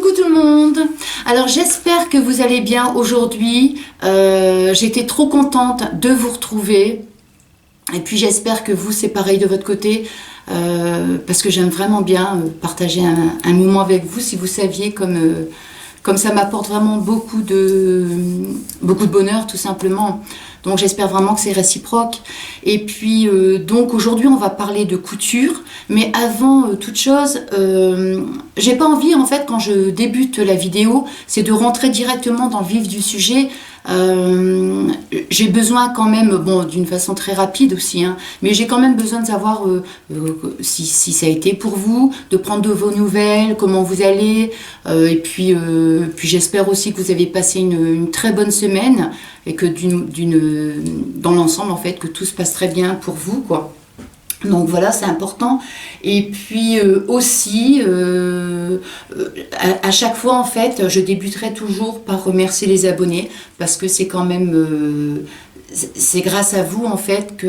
Coucou tout le monde. Alors j'espère que vous allez bien aujourd'hui. J'étais trop contente de vous retrouver. Et puis j'espère que vous c'est pareil de votre côté. Parce que j'aime vraiment bien partager un moment avec vous. Si vous saviez comme ça m'apporte vraiment beaucoup de bonheur tout simplement. Donc j'espère vraiment que c'est réciproque. Et puis donc aujourd'hui on va parler de couture. Mais avant toute chose, j'ai pas envie en fait quand je débute la vidéo, c'est de rentrer directement dans le vif du sujet. J'ai besoin quand même, bon d'une façon très rapide aussi, hein, mais j'ai quand même besoin de savoir si ça a été pour vous, de prendre de vos nouvelles, comment vous allez, et puis j'espère aussi que vous avez passé une très bonne semaine et que dans l'ensemble en fait que tout se passe très bien pour vous quoi. Donc voilà, c'est important. Et puis aussi, à chaque fois en fait, je débuterai toujours par remercier les abonnés parce que c'est quand même, c'est grâce à vous en fait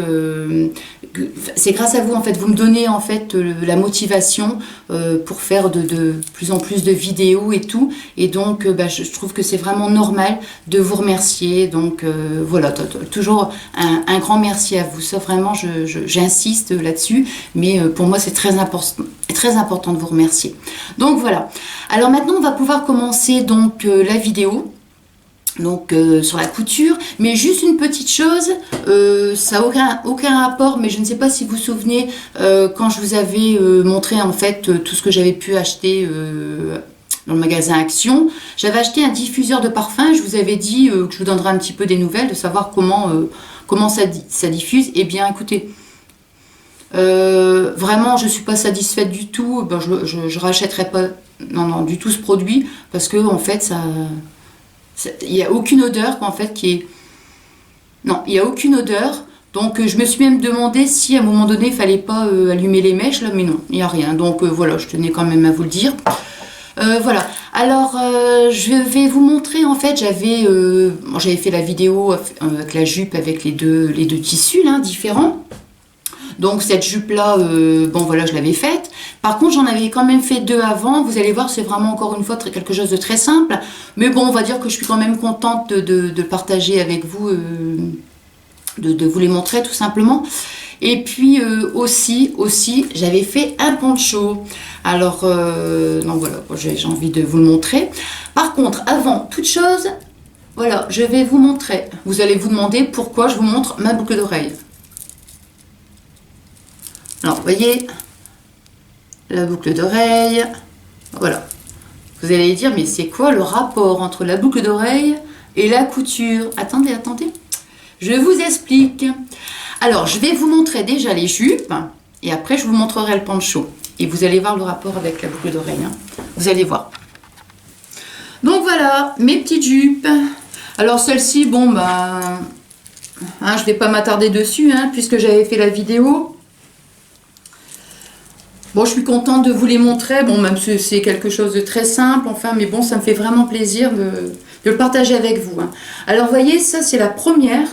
c'est grâce à vous en fait, vous me donnez en fait la motivation pour faire de plus en plus de vidéos et tout. Et donc, je trouve que c'est vraiment normal de vous remercier. Donc voilà, toujours un grand merci à vous. Ça vraiment, j'insiste là-dessus. Mais pour moi, c'est très important de vous remercier. Donc voilà. Alors maintenant, on va pouvoir commencer donc la vidéo. Donc sur la couture, mais juste une petite chose, ça n'a aucun rapport, mais je ne sais pas si vous vous souvenez quand je vous avais montré en fait tout ce que j'avais pu acheter dans le magasin Action. J'avais acheté un diffuseur de parfum, je vous avais dit que je vous donnerais un petit peu des nouvelles, de savoir comment ça diffuse. Eh bien écoutez, vraiment je ne suis pas satisfaite du tout, je rachèterai pas du tout ce produit, parce que en fait il n'y a aucune odeur en fait qui est... Non, il n'y a aucune odeur. Donc je me suis même demandé si à un moment donné il ne fallait pas allumer les mèches là, mais non, il n'y a rien. Donc voilà, je tenais quand même à vous le dire. Voilà. Alors je vais vous montrer en fait, j'avais fait la vidéo avec la jupe avec les deux tissus là, différents. Donc cette jupe là, bon voilà, je l'avais faite. Par contre, j'en avais quand même fait deux avant. Vous allez voir, c'est vraiment encore une fois quelque chose de très simple. Mais bon, on va dire que je suis quand même contente de partager avec vous, de vous les montrer tout simplement. Et puis aussi, j'avais fait un poncho. Alors, donc voilà, j'ai envie de vous le montrer. Par contre, avant toute chose, voilà, je vais vous montrer. Vous allez vous demander pourquoi je vous montre ma boucle d'oreille. Alors, vous voyez, la boucle d'oreille, voilà. Vous allez dire, mais c'est quoi le rapport entre la boucle d'oreille et la couture? Attendez, je vous explique. Alors, je vais vous montrer déjà les jupes, et après, je vous montrerai le poncho. Et vous allez voir le rapport avec la boucle d'oreille, hein. Vous allez voir. Donc voilà, mes petites jupes. Alors, celle-ci, bon, je ne vais pas m'attarder dessus, hein, puisque j'avais fait la vidéo. Bon, je suis contente de vous les montrer, bon, même si c'est quelque chose de très simple, enfin, mais bon, ça me fait vraiment plaisir de le partager avec vous, hein. Alors, vous voyez, ça, c'est la première,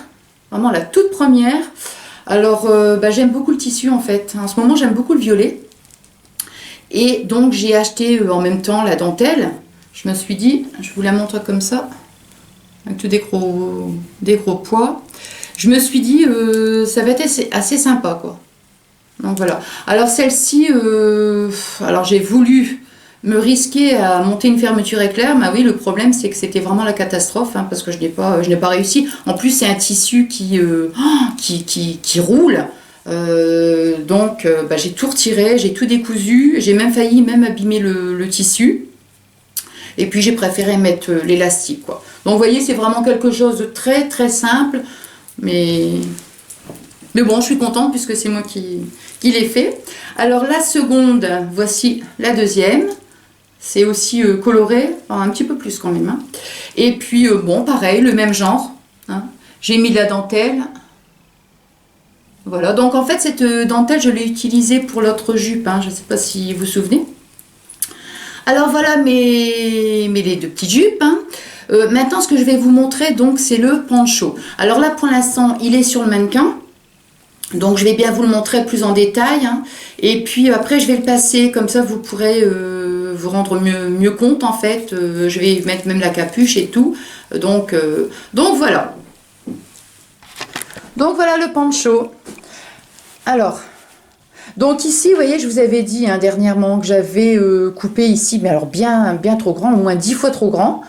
vraiment la toute première. Alors, j'aime beaucoup le tissu, en fait. En ce moment, j'aime beaucoup le violet. Et donc, j'ai acheté en même temps la dentelle. Je me suis dit, je vous la montre comme ça, avec tous des gros poids. Je me suis dit, ça va être assez sympa, quoi. Donc voilà. Alors celle-ci, alors j'ai voulu me risquer à monter une fermeture éclair, mais oui, le problème c'est que c'était vraiment la catastrophe, hein, parce que je n'ai pas réussi. En plus c'est un tissu qui roule, donc j'ai tout retiré, j'ai tout décousu, j'ai même failli abîmer le tissu. Et puis j'ai préféré mettre l'élastique, quoi. Donc vous voyez, c'est vraiment quelque chose de très très simple, mais bon, je suis contente puisque c'est moi qui l'ai fait. Alors la seconde, voici la deuxième. C'est aussi coloré, enfin, un petit peu plus quand même, hein. Et puis bon, pareil, le même genre, hein. J'ai mis de la dentelle. Voilà, donc en fait cette dentelle, je l'ai utilisée pour l'autre jupe, hein. Je ne sais pas si vous vous souvenez. Alors voilà les deux petites jupes, hein. Maintenant, ce que je vais vous montrer, donc, c'est le poncho. Alors là, pour l'instant, il est sur le mannequin. Donc je vais bien vous le montrer plus en détail, hein. Et puis après je vais le passer, comme ça vous pourrez vous rendre mieux compte en fait. Je vais mettre même la capuche et tout. Donc voilà. Donc voilà le poncho. Alors, donc ici, vous voyez, je vous avais dit hein, dernièrement que j'avais coupé ici, mais alors bien trop grand, au moins 10 fois trop grand.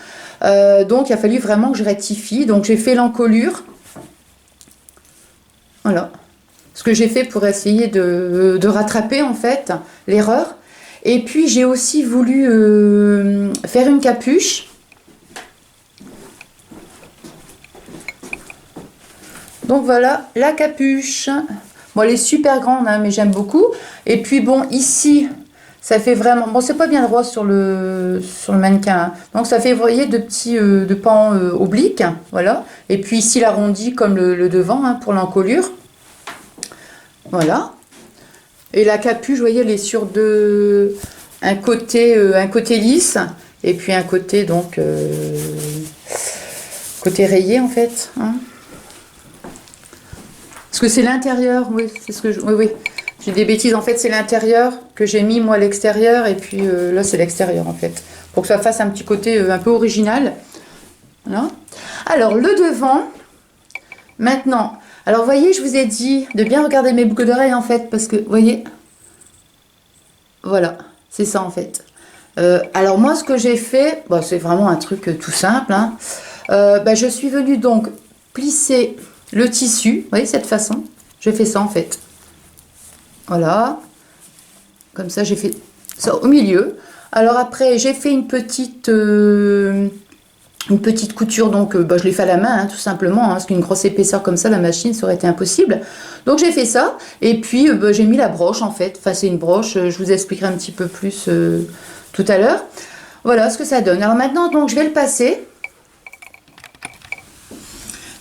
Donc il a fallu vraiment que je rectifie. Donc j'ai fait l'encolure. Voilà. Ce que j'ai fait pour essayer de rattraper en fait l'erreur. Et puis j'ai aussi voulu faire une capuche. Donc voilà la capuche. Bon, elle est super grande, hein, mais j'aime beaucoup. Et puis bon, ici, ça fait vraiment... Bon, c'est pas bien droit sur le mannequin. Hein. Donc ça fait, vous voyez, de petits de pans obliques. Voilà. Et puis ici, l'arrondi comme le devant hein, pour l'encolure. Voilà. Et la capuche, vous voyez, elle est sur un côté lisse. Et puis un côté, donc... côté rayé, en fait. Hein. Parce que c'est l'intérieur, oui, c'est ce que je... Oui. J'ai des bêtises, en fait, c'est l'intérieur que j'ai mis, moi, à l'extérieur, et puis là, c'est l'extérieur, en fait. Pour que ça fasse un petit côté un peu original. Voilà. Alors, le devant, maintenant... Alors, vous voyez, je vous ai dit de bien regarder mes boucles d'oreilles, en fait, parce que, vous voyez... Voilà, c'est ça, en fait. Alors, moi, ce que j'ai fait, bon, c'est vraiment un truc tout simple, hein. Je suis venue, donc, plisser... le tissu, vous voyez, cette façon, je fais ça en fait. Voilà. Comme ça, j'ai fait ça au milieu. Alors après, j'ai fait une petite couture, donc je l'ai fait à la main, hein, tout simplement, hein, parce qu'une grosse épaisseur comme ça, la machine, ça aurait été impossible. Donc j'ai fait ça, et puis j'ai mis la broche en fait. Enfin, c'est une broche, je vous expliquerai un petit peu plus tout à l'heure. Voilà ce que ça donne. Alors maintenant, donc, je vais le passer.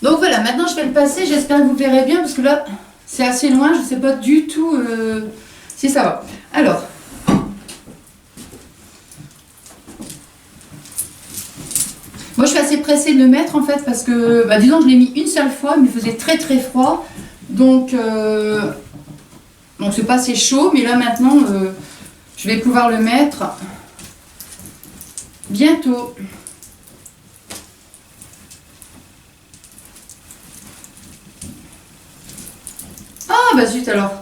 Donc voilà, maintenant je vais le passer, j'espère que vous verrez bien, parce que là, c'est assez loin, je ne sais pas du tout si ça va. Alors, moi je suis assez pressée de le mettre en fait, parce que, disons que je l'ai mis une seule fois, mais il faisait très très froid, donc c'est pas assez chaud, mais là maintenant, je vais pouvoir le mettre bientôt. Ah zut alors.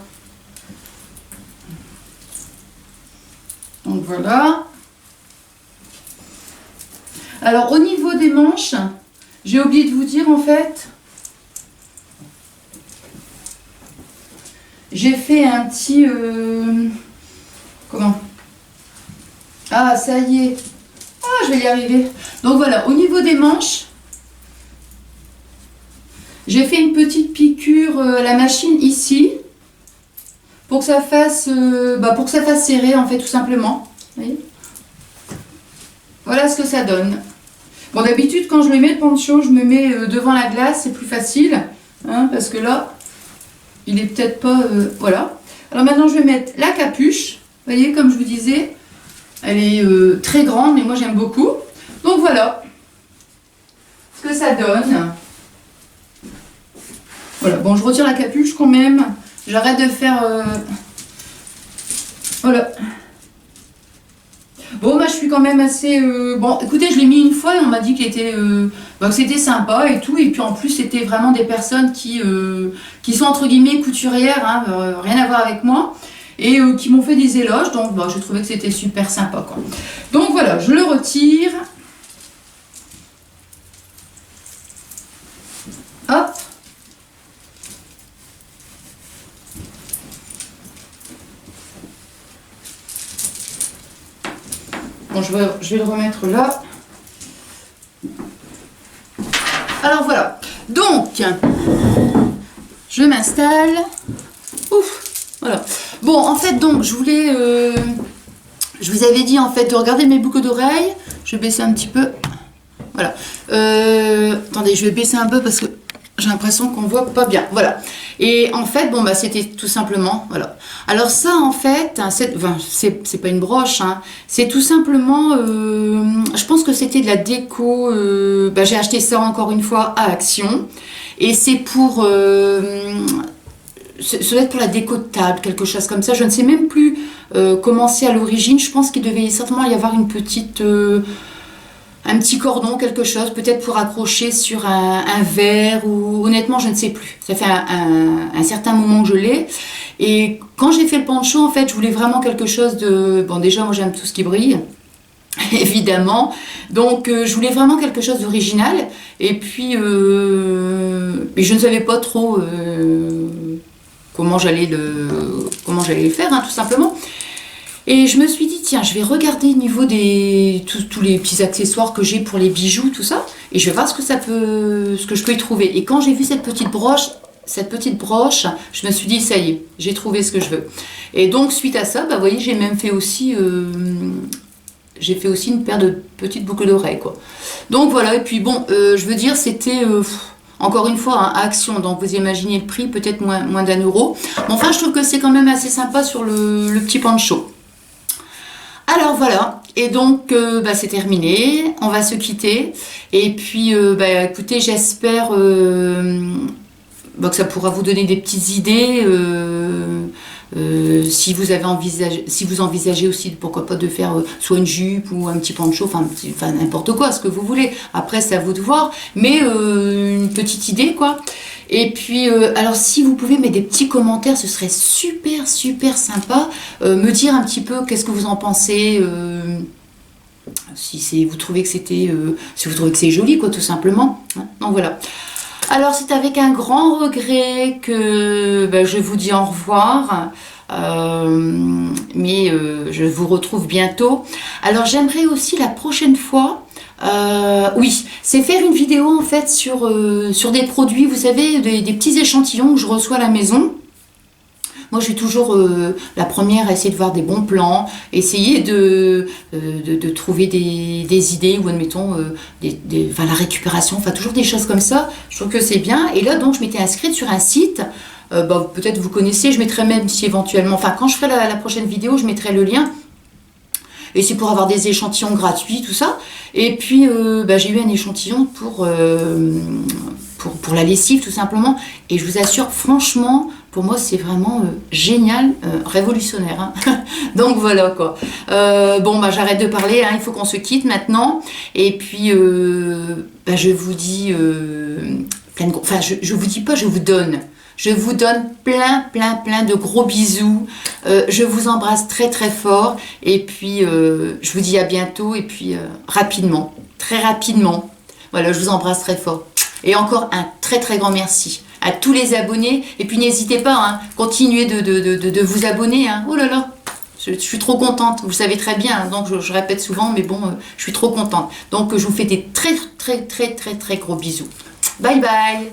Donc voilà. Alors au niveau des manches, j'ai oublié de vous dire en fait, j'ai fait un petit... comment? Ah ça y est. Ah je vais y arriver. Donc voilà, au niveau des manches, j'ai fait une petite piqûre à la machine ici pour que ça fasse serrer en fait tout simplement. Vous voyez, voilà ce que ça donne. Bon d'habitude quand je le mets le poncho, je me mets devant la glace, c'est plus facile hein, parce que là il est peut-être pas voilà. Alors maintenant je vais mettre la capuche. Vous voyez comme je vous disais, elle est très grande mais moi j'aime beaucoup. Donc voilà ce que ça donne. Voilà, bon, je retire la capuche quand même. J'arrête de faire... Voilà. Bon, je suis quand même assez... Bon, écoutez, je l'ai mis une fois et on m'a dit qu'il était, que c'était sympa et tout. Et puis en plus, c'était vraiment des personnes qui sont entre guillemets couturières, hein, rien à voir avec moi. Et qui m'ont fait des éloges. Donc, j'ai trouvé que c'était super sympa, quoi. Donc voilà, je le retire. Hop. Bon, je vais le remettre là. Alors voilà. Donc, je m'installe. Ouf. Voilà. Bon, en fait, donc, je voulais... je vous avais dit, en fait, de regarder mes boucles d'oreilles. Je vais baisser un petit peu. Voilà. Attendez, je vais baisser un peu parce que j'ai l'impression qu'on voit pas bien. Voilà. Et en fait, c'était tout simplement, voilà. Alors ça, en fait, c'est pas une broche, hein. C'est tout simplement, je pense que c'était de la déco. J'ai acheté ça encore une fois à Action. Et c'est pour, ça doit être pour la déco de table, quelque chose comme ça. Je ne sais même plus commencé à l'origine. Je pense qu'il devait certainement y avoir une petite... un petit cordon, quelque chose, peut-être pour accrocher sur un verre, ou honnêtement, je ne sais plus. Ça fait un certain moment que je l'ai. Et quand j'ai fait le poncho, en fait, je voulais vraiment quelque chose de... Bon, déjà, moi, j'aime tout ce qui brille, évidemment. Donc, je voulais vraiment quelque chose d'original. Et puis, et je ne savais pas trop comment j'allais le faire, hein, tout simplement. Et je me suis dit, tiens, je vais regarder au niveau des tous les petits accessoires que j'ai pour les bijoux, tout ça, et je vais voir ce que je peux y trouver. Et quand j'ai vu cette petite broche, je me suis dit, ça y est, j'ai trouvé ce que je veux. Et donc, suite à ça, bah, vous voyez, j'ai même fait aussi, une paire de petites boucles d'oreilles, quoi. Donc voilà, et puis bon, je veux dire, c'était... encore une fois, hein, Action, donc vous imaginez le prix, peut-être moins d'1 €. Mais enfin, je trouve que c'est quand même assez sympa sur le petit poncho. Alors voilà, et donc bah, c'est terminé, on va se quitter. Et puis, bah, écoutez, j'espère bah, que ça pourra vous donner des petites idées. Si vous envisagez aussi, pourquoi pas, de faire soit une jupe ou un petit poncho, enfin n'importe quoi, ce que vous voulez. Après, c'est à vous de voir, mais une petite idée, quoi. Et puis, alors si vous pouvez mettre des petits commentaires, ce serait super, super sympa. Me dire un petit peu qu'est-ce que vous en pensez. Si vous trouvez que c'est joli, quoi, tout simplement. Hein. Donc voilà. Alors c'est avec un grand regret que ben, je vous dis au revoir, mais je vous retrouve bientôt. Alors j'aimerais aussi la prochaine fois, oui, c'est faire une vidéo en fait sur des produits, vous savez, des petits échantillons que je reçois à la maison. Moi, je suis toujours la première à essayer de voir des bons plans, essayer de trouver des idées, ou admettons, la récupération, enfin toujours des choses comme ça. Je trouve que c'est bien. Et là, donc, je m'étais inscrite sur un site, bah, peut-être vous connaissez, je mettrai même si éventuellement, enfin, quand je ferai la prochaine vidéo, je mettrai le lien. Et c'est pour avoir des échantillons gratuits, tout ça. Et puis, bah, j'ai eu un échantillon pour la lessive, tout simplement. Et je vous assure, franchement, pour moi, c'est vraiment génial, révolutionnaire. Hein. Donc voilà, quoi. Bon, bah, j'arrête de parler, hein, il faut qu'on se quitte maintenant. Et puis, bah, je vous dis... enfin, je vous dis pas, je vous donne. Je vous donne plein de gros bisous. Je vous embrasse très très fort. Et puis, je vous dis à bientôt. Et puis, rapidement, très rapidement. Voilà, je vous embrasse très fort. Et encore un très très grand merci à tous les abonnés. Et puis, n'hésitez pas, hein, continuez de vous abonner. Hein. Oh là là, je suis trop contente. Vous le savez très bien. Hein, donc, je répète souvent, mais bon, je suis trop contente. Donc, je vous fais des très gros bisous. Bye bye.